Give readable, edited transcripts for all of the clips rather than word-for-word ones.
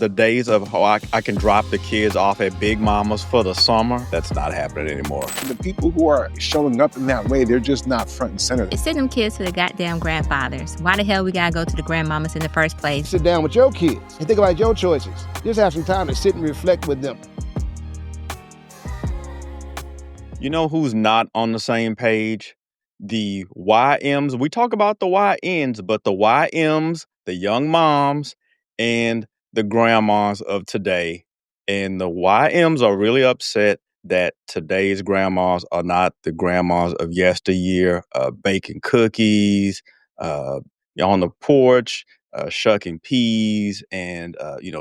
the days of how I can drop the kids off at Big Mama's for the summer, that's not happening anymore. The people who are showing up in that way, they're just not front and center. It's sending them kids to the goddamn grandfathers. Why the hell we gotta go to the grandmamas in the first place? Sit down with your kids and think about your choices. Just have some time to sit and reflect with them. You know who's not on the same page? The YMs. We talk about the YNs, but the YMs, the young moms, and the grandmas of today. And the YMs are really upset that today's grandmas are not the grandmas of yesteryear, baking cookies, on the porch, shucking peas, and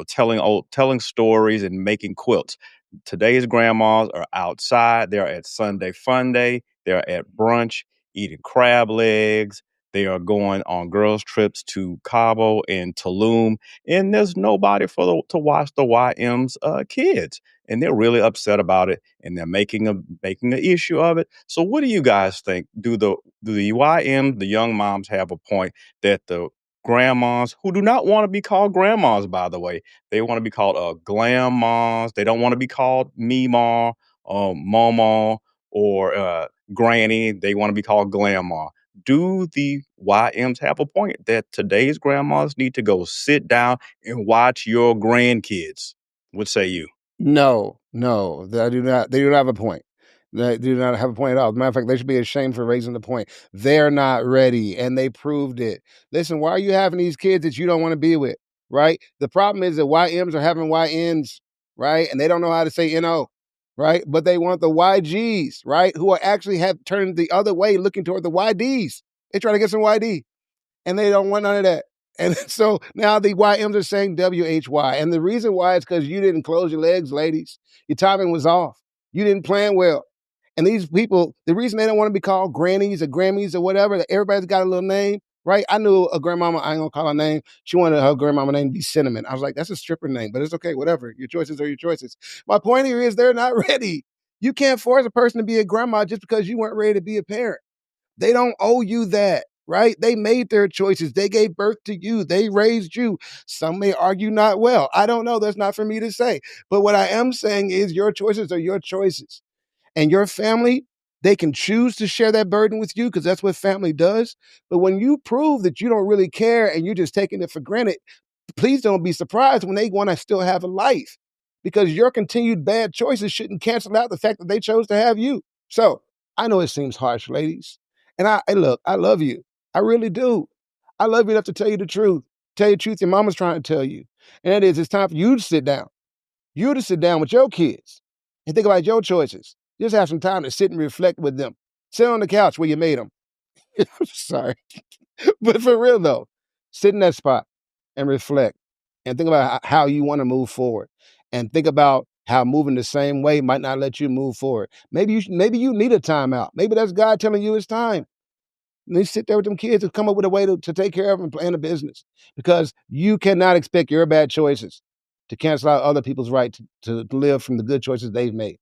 telling stories and making quilts. Today's grandmas are outside. They're at Sunday Fun Day. They're at brunch, eating crab legs. They are going on girls' trips to Cabo and Tulum. And there's nobody to watch the YM's kids. And they're really upset about it. And they're making an issue of it. So what do you guys think? Do the YMs, the young moms, have a point that the grandmas, who do not want to be called grandmas, by the way, they want to be called glam moms. They don't want to be called Meemaw, Mama, or Granny. They want to be called Grandma. Do the YMs have a point that today's grandmas need to go sit down and watch your grandkids? What say you? No, they do not. They do not have a point. They do not have a point at all. As a matter of fact, they should be ashamed for raising the point. They're not ready, and they proved it. Listen, why are you having these kids that you don't want to be with, right? The problem is that YMs are having YNs, right? And they don't know how to say NO, right? But they want the YGs, right? Who are actually have turned the other way, looking toward the YDs. They try to get some YD, and they don't want none of that. And so now the YMs are saying WHY. And the reason why is because you didn't close your legs, ladies. Your timing was off. You didn't plan well. And these people, the reason they don't want to be called grannies or Grammys or whatever, everybody's got a little name, right? I knew a grandmama, I ain't gonna call her name. She wanted her grandmama name to be Cinnamon. I was like, that's a stripper name, but it's okay, whatever. Your choices are your choices. My point here is they're not ready. You can't force a person to be a grandma just because you weren't ready to be a parent. They don't owe you that. Right? They made their choices. They gave birth to you. They raised you. Some may argue not well. I don't know. That's not for me to say. But what I am saying is your choices are your choices. And your family, they can choose to share that burden with you because that's what family does. But when you prove that you don't really care and you're just taking it for granted, please don't be surprised when they want to still have a life because your continued bad choices shouldn't cancel out the fact that they chose to have you. So I know it seems harsh, ladies. And look, I love you. I really do. I love you enough to tell you the truth. Tell you the truth your mama's trying to tell you. And that is, it's time for you to sit down. You to sit down with your kids and think about your choices. Just have some time to sit and reflect with them. Sit on the couch where you made them. Sorry. But for real though, sit in that spot and reflect and think about how you want to move forward. And think about how moving the same way might not let you move forward. Maybe you need a timeout. Maybe that's God telling you it's time. And they sit there with them kids and come up with a way to take care of them and plan a business because you cannot expect your bad choices to cancel out other people's right to live from the good choices they've made.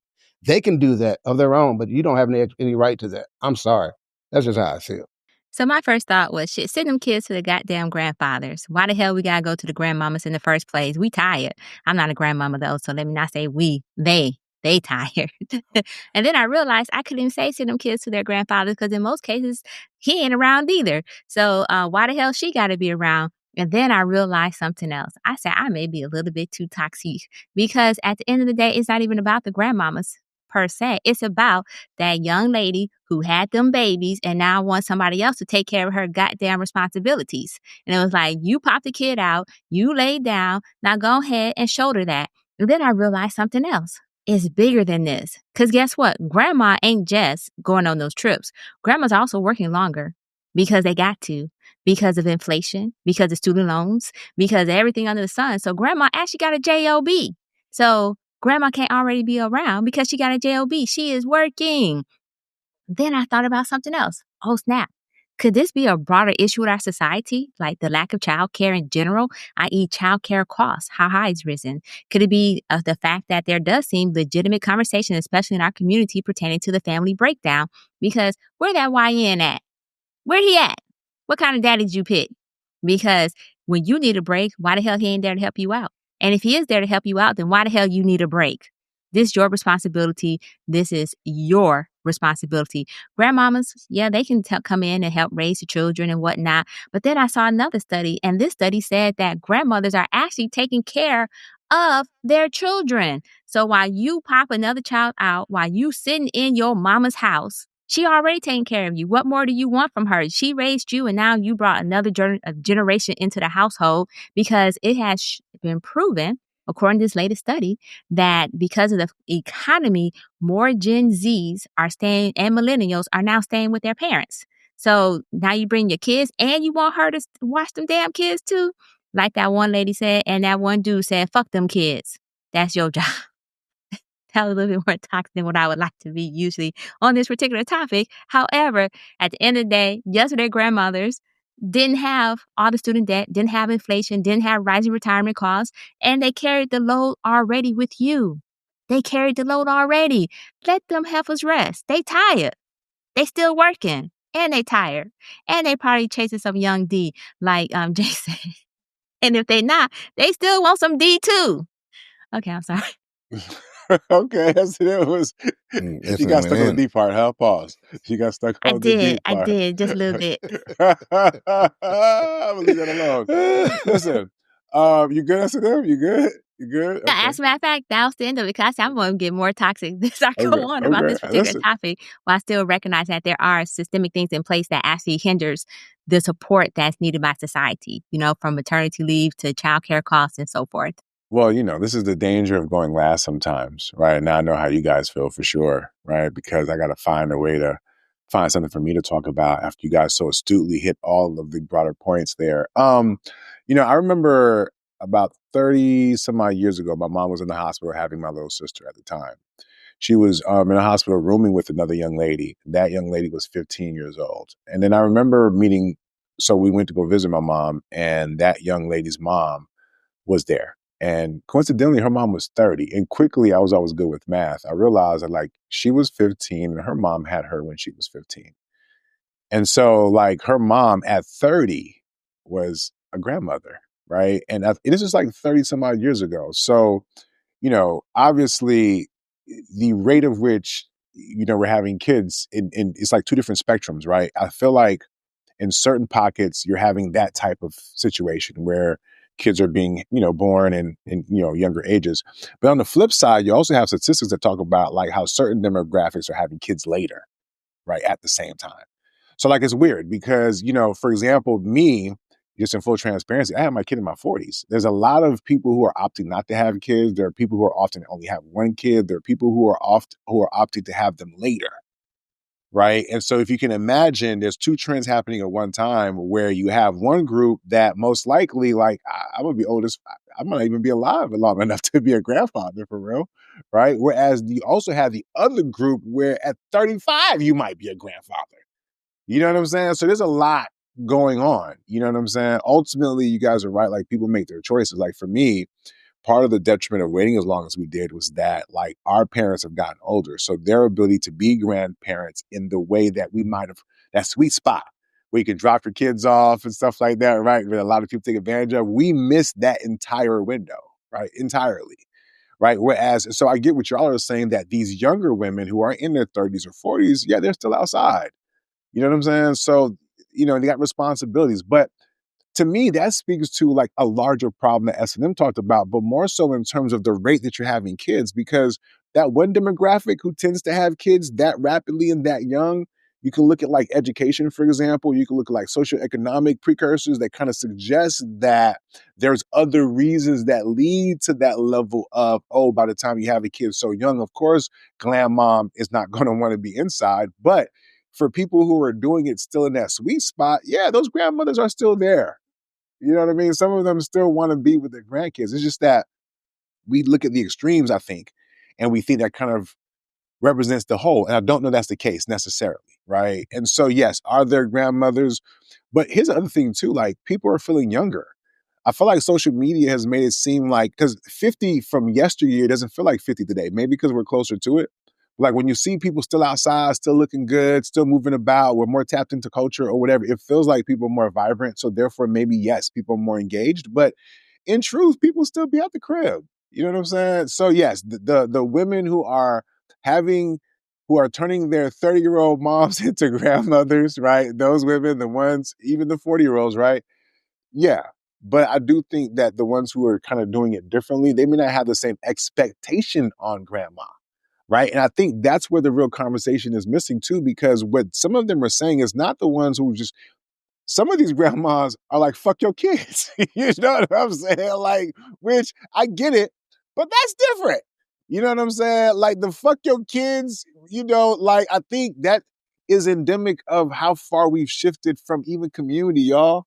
They can do that of their own, but you don't have any right to that. I'm sorry. That's just how I feel. So my first thought was, shit, send them kids to the goddamn grandfathers. Why the hell we gotta go to the grandmamas in the first place? We tired. I'm not a grandmama though, so let me not say we. They tired. And then I realized I couldn't even say send them kids to their grandfathers because in most cases, he ain't around either. So why the hell she got to be around? And then I realized something else. I said, I may be a little bit too toxic because at the end of the day, it's not even about the grandmamas per se. It's about that young lady who had them babies and now wants somebody else to take care of her goddamn responsibilities. And it was like, you popped the kid out, you laid down, now go ahead and shoulder that. And then I realized something else. It's bigger than this. Because guess what? Grandma ain't just going on those trips. Grandma's also working longer because they got to, because of inflation, because of student loans, because of everything under the sun. So grandma actually got a job. So grandma can't already be around because she got a job. She is working. Then I thought about something else. Oh, snap. Could this be a broader issue with our society, like the lack of childcare in general, i.e. childcare costs, how high it's risen? Could it be the fact that there does seem legitimate conversation, especially in our community, pertaining to the family breakdown? Because where that YN at? Where he at? What kind of daddy did you pick? Because when you need a break, why the hell he ain't there to help you out? And if he is there to help you out, then why the hell you need a break? This is your responsibility. This is your responsibility. Grandmamas, yeah, they can come in and help raise the children and whatnot. But then I saw another study, and this study said that grandmothers are actually taking care of their children. So while you pop another child out, while you sitting in your mama's house, she already taking care of you. What more do you want from her? She raised you, and now you brought another generation into the household, because it has been proven, according to this latest study, that because of the economy, more Gen Zs are staying and millennials are now staying with their parents. So now you bring your kids and you want her to watch them damn kids too? Like that one lady said, and that one dude said, fuck them kids. That's your job. That was a little bit more toxic than what I would like to be usually on this particular topic. However, at the end of the day, yes, their grandmothers didn't have all the student debt, didn't have inflation, didn't have rising retirement costs, and they carried the load already with you. They carried the load already. Let them heifers rest. They tired. They still working. And they tired. And they probably chasing some young D, like Jay said. And if they not, they still want some D too. Okay, I'm sorry. Okay, that's it. Was you got stuck on the D part, huh? Pause. You got stuck on the D part. I did, just a little bit. I'm gonna leave that alone. Listen, you good, SNM? You good? You good? Okay. As a matter of fact, that was the end of it, because I'm going to get more toxic as I go on about this particular topic, while I still recognize that there are systemic things in place that actually hinders the support that's needed by society, from maternity leave to childcare costs and so forth. Well, this is the danger of going last sometimes, right? Now I know how you guys feel for sure, right? Because I got to find a way to find something for me to talk about after you guys so astutely hit all of the broader points there. I remember about 30 some odd years ago, my mom was in the hospital having my little sister at the time. She was in a hospital rooming with another young lady. That young lady was 15 years old. And then I remember so we went to go visit my mom, and that young lady's mom was there. And coincidentally, her mom was 30. And quickly, I was always good with math. I realized that she was 15 and her mom had her when she was 15. And so her mom at 30 was a grandmother, right? And this is 30 some odd years ago. So, obviously the rate of which, we're having kids it's two different spectrums, right? I feel like in certain pockets, you're having that type of situation where kids are being, born in younger ages. But on the flip side, you also have statistics that talk about how certain demographics are having kids later, right, at the same time. So it's weird because, for example, me, just in full transparency, I have my kid in my 40s. There's a lot of people who are opting not to have kids. There are people who are often only have one kid. There are people who are opting to have them later. Right. And so if you can imagine, there's two trends happening at one time where you have one group that most likely, I'm going to be old I might not even be alive long enough to be a grandfather for real. Right. Whereas you also have the other group where at 35, you might be a grandfather. You know what I'm saying? So there's a lot going on. You know what I'm saying? Ultimately, you guys are right. People make their choices. For me, part of the detriment of waiting as long as we did was that our parents have gotten older. So their ability to be grandparents in the way that we might have, that sweet spot where you can drop your kids off and stuff like that, right? That a lot of people take advantage of. We missed that entire window, right? Entirely. Right. Whereas, so I get what y'all are saying, that these younger women who are in their 30s or 40s, yeah, they're still outside. You know what I'm saying? So, they got responsibilities. But to me, that speaks to a larger problem that S&M talked about, but more so in terms of the rate that you're having kids, because that one demographic who tends to have kids that rapidly and that young, you can look at education, for example, you can look at socioeconomic precursors that kind of suggest that there's other reasons that lead to that level of, by the time you have a kid so young, of course, glam mom is not going to want to be inside. But for people who are doing it still in that sweet spot, yeah, those grandmothers are still there. You know what I mean? Some of them still want to be with their grandkids. It's just that we look at the extremes, I think, and we think that kind of represents the whole. And I don't know that's the case necessarily, right? And so, yes, are there grandmothers? But here's the other thing too, people are feeling younger. I feel like social media has made it seem because 50 from yesteryear doesn't feel like 50 today. Maybe because we're closer to it. When you see people still outside, still looking good, still moving about, we're more tapped into culture or whatever, it feels like people are more vibrant. So therefore, maybe, yes, people are more engaged. But in truth, people still be at the crib. You know what I'm saying? So yes, the women who are turning their 30-year-old moms into grandmothers, right? Those women, the ones, even the 40-year-olds, right? Yeah. But I do think that the ones who are kind of doing it differently, they may not have the same expectation on grandma, right? And I think that's where the real conversation is missing too, because what some of them are saying is not the ones who just, some of these grandmas are like, fuck your kids. You know what I'm saying? Like, which I get it, but that's different. You know what I'm saying? Like the fuck your kids, like I think that is endemic of how far we've shifted from even community, y'all.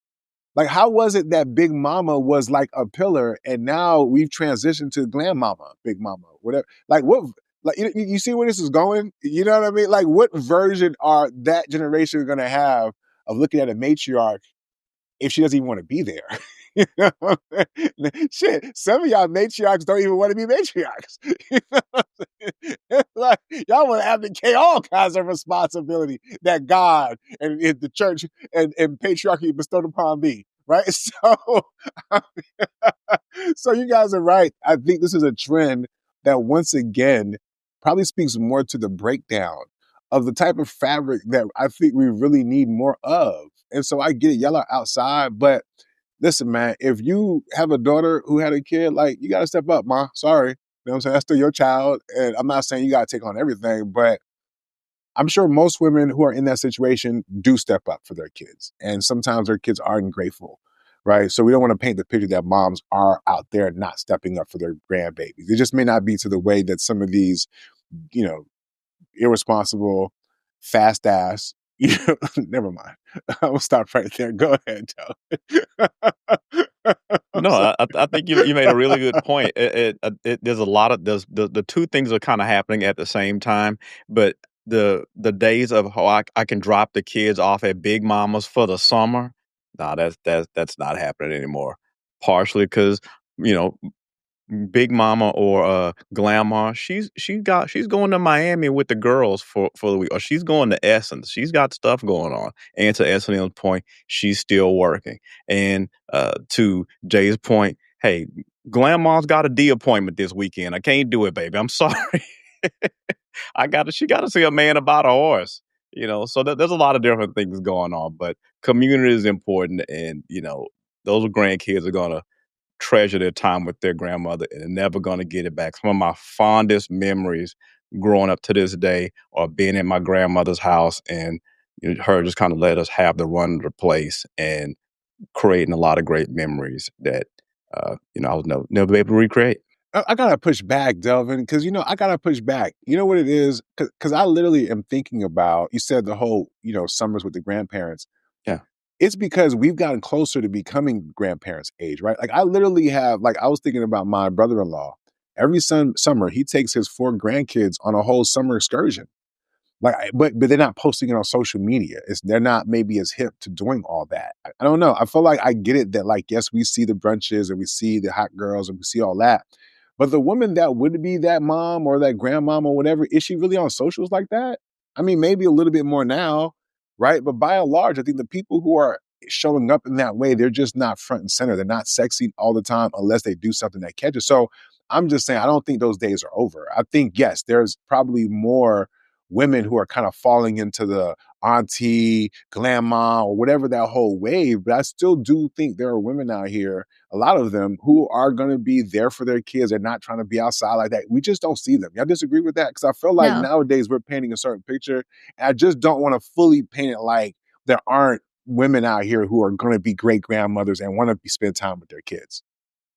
Like, how was it that Big Mama was like a pillar, and now we've transitioned to Grandmama, Big Mama, whatever? Like, what? Like, you see where this is going? You know what I mean? Like, what version are that generation going to have of looking at a matriarch if she doesn't even want to be there? You know? Shit, some of y'all matriarchs don't even want to be matriarchs. You know what I'm saying? Like, y'all want to abdicate all kinds of responsibility that God and the church and patriarchy bestowed upon me, right? So you guys are right. I think this is a trend that once again probably speaks more to the breakdown of the type of fabric that I think we really need more of. And so I get it, y'all are outside, but listen, man, if you have a daughter who had a kid, like, you got to step up, ma. Sorry. You know what I'm saying? That's still your child. And I'm not saying you got to take on everything, but I'm sure most women who are in that situation do step up for their kids. And sometimes their kids aren't grateful, right? So we don't want to paint the picture that moms are out there not stepping up for their grandbabies. It just may not be to the way that some of these, you know, irresponsible, fast ass. Never mind. I will stop right there. Go ahead, Joe. I'm No, sorry. I think you made a really good point. There's a lot of the two things are kind of happening at the same time, but the days of how I can drop the kids off at Big Mama's for the summer, nah, that's not happening anymore. Partially because you know Big Mama or Grandma, she's going to Miami with the girls for the week, or she's going to Essence. She's got stuff going on. And to Essence' point, she's still working. And to Jay's point, hey, Grandma's got a D appointment this weekend. I can't do it, baby. I'm sorry. She got to see a man about a horse. So there's a lot of different things going on, but community is important, and those grandkids are gonna treasure their time with their grandmother and they're never going to get it back. Some of my fondest memories growing up to this day are being in my grandmother's house and her just kind of let us have the run of the place and creating a lot of great memories that I was never be able to recreate. I gotta push back, Delvin, because I gotta push back. You know what it is? Because I literally am thinking about. You said the whole summers with the grandparents. Yeah. It's because we've gotten closer to becoming grandparents' age, right? Like I literally have. Like I was thinking about my brother-in-law. Every summer, he takes his 4 grandkids on a whole summer excursion. Like, but they're not posting it on social media. They're not maybe as hip to doing all that. I don't know. I feel like I get it that like yes, we see the brunches and we see the hot girls and we see all that, but the woman that would be that mom or that grandmom or whatever, is she really on socials like that? I mean, maybe a little bit more now, right? But by and large, I think the people who are showing up in that way, they're just not front and center. They're not sexy all the time unless they do something that catches. So I'm just saying, I don't think those days are over. I think yes, there's probably more women who are kind of falling into the auntie, grandma, or whatever that whole wave. But I still do think there are women out here, a lot of them, who are going to be there for their kids. They're not trying to be outside like that. We just don't see them. Y'all disagree with that? Because I feel like No. nowadays we're painting a certain picture. And I just don't want to fully paint it like there aren't women out here who are going to be great grandmothers and want to spend time with their kids.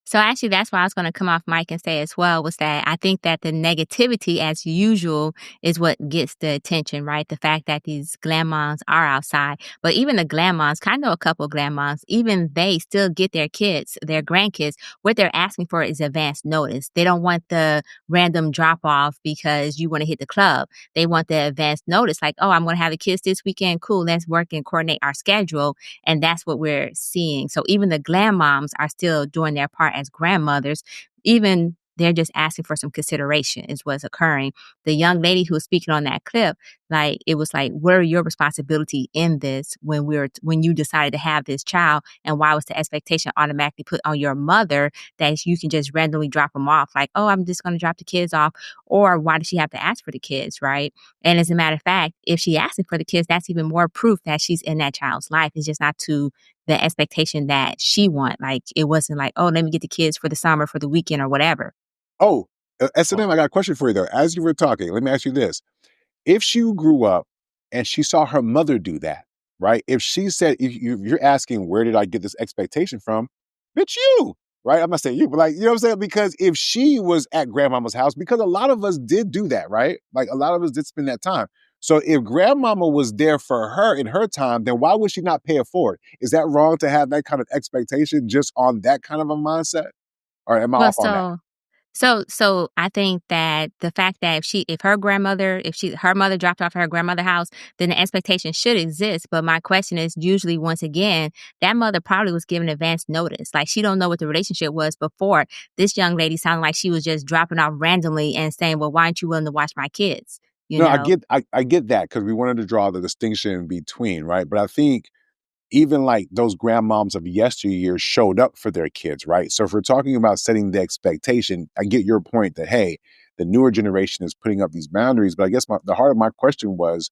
So actually, that's why I was going to come off mic and say as well was that I think that the negativity, as usual, is what gets the attention, right? The fact that these grandmas are outside, but even the grandmas, I know a couple of grandmas, even they still get their kids, their grandkids. What they're asking for is advance notice. They don't want the random drop off because you want to hit the club. They want the advance notice, like, oh, I'm going to have the kids this weekend. Cool, let's work and coordinate our schedule. And that's what we're seeing. So even the grandmoms are still doing their part as grandmothers, even they're just asking for some consideration is what's occurring. The young lady who was speaking on that clip, like, it was like, what are your responsibility in this when you decided to have this child, and why was the expectation automatically put on your mother that you can just randomly drop them off? Like, oh, I'm just going to drop the kids off. Or why does she have to ask for the kids, right? And as a matter of fact, if she asking for the kids, that's even more proof that she's in that child's life. It's just not to the expectation that she want. Like, it wasn't like, oh, let me get the kids for the summer, for the weekend, or whatever. Oh, S&M, I got a question for you, though. As you were talking, let me ask you this. If she grew up and she saw her mother do that, right? If she said, if you're asking, where did I get this expectation from? Bitch, you, right? I'm not saying you, but like, you know what I'm saying? Because if she was at grandmama's house, because a lot of us did do that, right? Like a lot of us did spend that time. So if grandmama was there for her in her time, then why would she not pay it forward? Is that wrong to have that kind of expectation just on that kind of a mindset? Or am I Well, off on that? so I think that the fact that if her mother dropped off at her grandmother's house, then the expectation should exist. But my question is, usually, once again, that mother probably was given advance notice. Like, she don't know what the relationship was before. This young lady sounded like she was just dropping off randomly and saying, well, why aren't you willing to watch my kids? You No, know? I get that because we wanted to draw the distinction between, right? But I think even like those grandmoms of yesteryear showed up for their kids, right? So if we're talking about setting the expectation, I get your point that, hey, the newer generation is putting up these boundaries. But I guess the heart of my question was,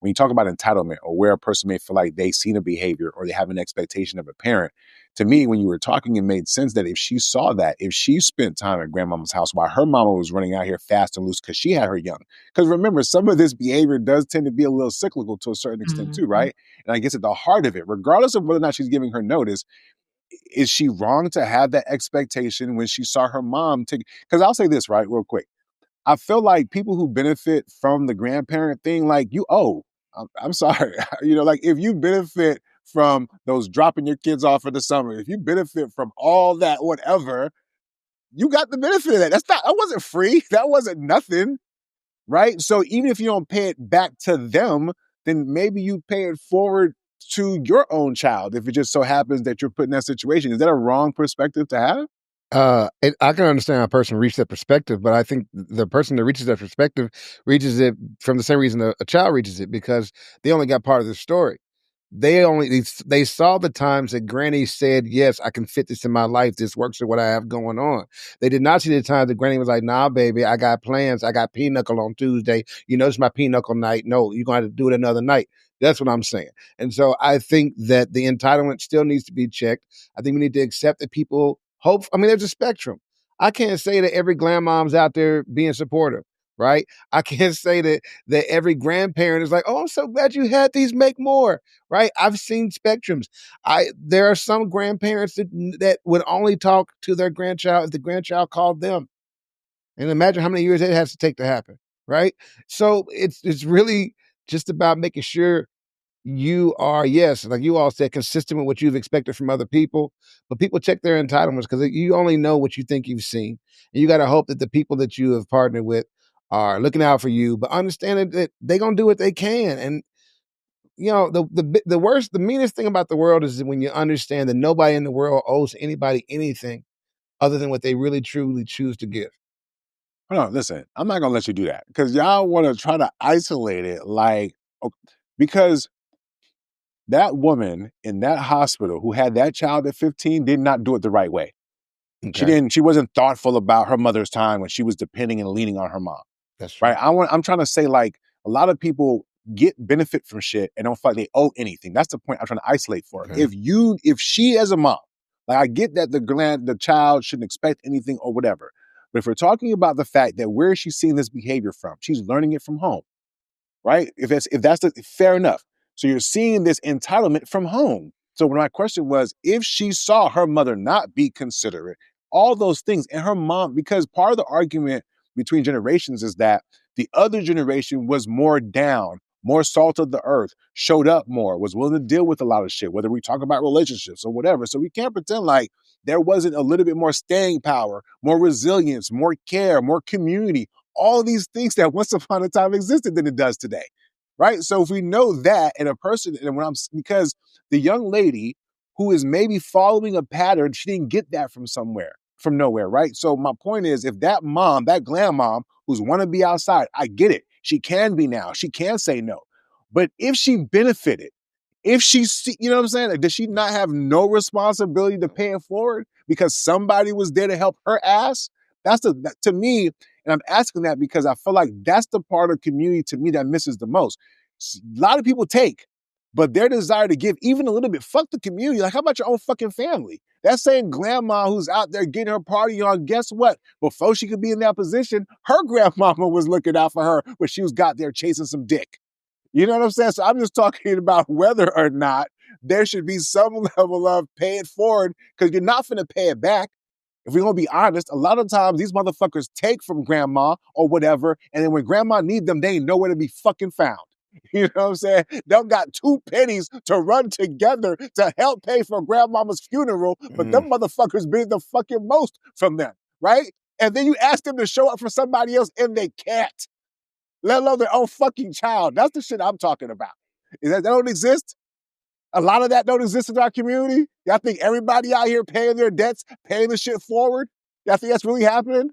when you talk about entitlement or where a person may feel like they've seen a behavior or they have an expectation of a parent, to me, when you were talking, it made sense that if she saw that, if she spent time at grandmama's house while her mama was running out here fast and loose because she had her young. Because remember, some of this behavior does tend to be a little cyclical to a certain extent too, Mhm. right? And I guess at the heart of it, regardless of whether or not she's giving her notice, is she wrong to have that expectation when she saw her mom take? Because I'll say this, right, real quick. I feel like people who benefit from the grandparent thing, like you owe. I'm sorry, like if you benefit from those dropping your kids off for the summer, if you benefit from all that, whatever, you got the benefit of that. That wasn't free. That wasn't nothing, right? So even if you don't pay it back to them, then maybe you pay it forward to your own child if it just so happens that you're put in that situation. Is that a wrong perspective to have? I can understand how a person reached that perspective, but I think the person that reaches that perspective reaches it from the same reason a child reaches it, because they only got part of the story. They saw the times that Granny said, "Yes, I can fit this in my life. This works for what I have going on." They did not see the times that Granny was like, "Nah, baby, I got plans. I got pinochle on Tuesday. You know, it's my pinochle night. No, you're gonna have to do it another night." That's what I'm saying. And so I think that the entitlement still needs to be checked. I think we need to accept that people hope. I mean, there's a spectrum. I can't say that every grandmom's out there being supportive, right? I can't say that every grandparent is like, "Oh, I'm so glad you had these. Make more." Right? I've seen spectrums. There are some grandparents that would only talk to their grandchild if the grandchild called them. And imagine how many years it has to take to happen, right? So it's really just about making sure you are, yes, like you all said, consistent with what you've expected from other people. But people check their entitlements because you only know what you think you've seen. And you got to hope that the people that you have partnered with are looking out for you, but understanding that they're gonna do what they can. And the meanest thing about the world is when you understand that nobody in the world owes anybody anything other than what they really truly choose to give. Hold on, listen, I'm not gonna let you do that because y'all want to try to isolate it, like, because that woman in that hospital who had that child at 15 did not do it the right way. Okay, She wasn't thoughtful about her mother's time when she was depending and leaning on her mom. that's true. Right? I'm trying to say, like, a lot of people get benefit from shit and don't feel like they owe anything. That's the point I'm trying to isolate for. Okay. If she as a mom, like, I get that the child shouldn't expect anything or whatever. But if we're talking about the fact that where is she seeing this behavior from? She's learning it from home, right? Fair enough. So you're seeing this entitlement from home. So when my question was, if she saw her mother not be considerate, all those things, and her mom, because part of the argument between generations is that the other generation was more down, more salt of the earth, showed up more, was willing to deal with a lot of shit, whether we talk about relationships or whatever. So we can't pretend like there wasn't a little bit more staying power, more resilience, more care, more community, all of these things that once upon a time existed than it does today. Right. So if we know that, and a person, and because the young lady who is maybe following a pattern, she didn't get that from somewhere. from nowhere, right? So my point is, if that mom, that glam mom who's want to be outside, I get it. She can be now. She can say no. But if she benefited, if she, you know what I'm saying? Like, does she not have no responsibility to pay it forward because somebody was there to help her ass? To me, and I'm asking that because I feel like that's the part of community to me that misses the most. A lot of people take, but their desire to give even a little bit, fuck the community. Like, how about your own fucking family? That same grandma who's out there getting her party on, guess what? Before she could be in that position, her grandmama was looking out for her when she was got there chasing some dick. You know what I'm saying? So I'm just talking about whether or not there should be some level of pay it forward, because you're not finna pay it back. If we're gonna be honest, a lot of times these motherfuckers take from grandma or whatever, and then when grandma need them, they ain't nowhere to be fucking found. You know what I'm saying? They've got 2 pennies to run together to help pay for grandmama's funeral, but them motherfuckers bid the fucking most from them, right? And then you ask them to show up for somebody else and they can't, let alone their own fucking child. That's the shit I'm talking about. Is that don't exist? A lot of that don't exist in our community. Y'all think everybody out here paying their debts, paying the shit forward? Y'all think that's really happening?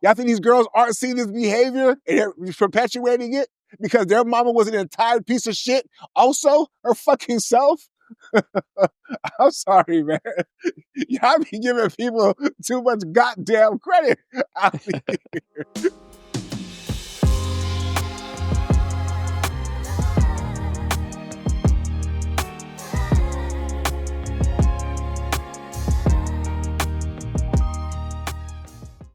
Y'all think these girls aren't seeing this behavior and they're perpetuating it because their mama was an entire piece of shit also, her fucking self? I'm sorry, man. Y'all be giving people too much goddamn credit out here.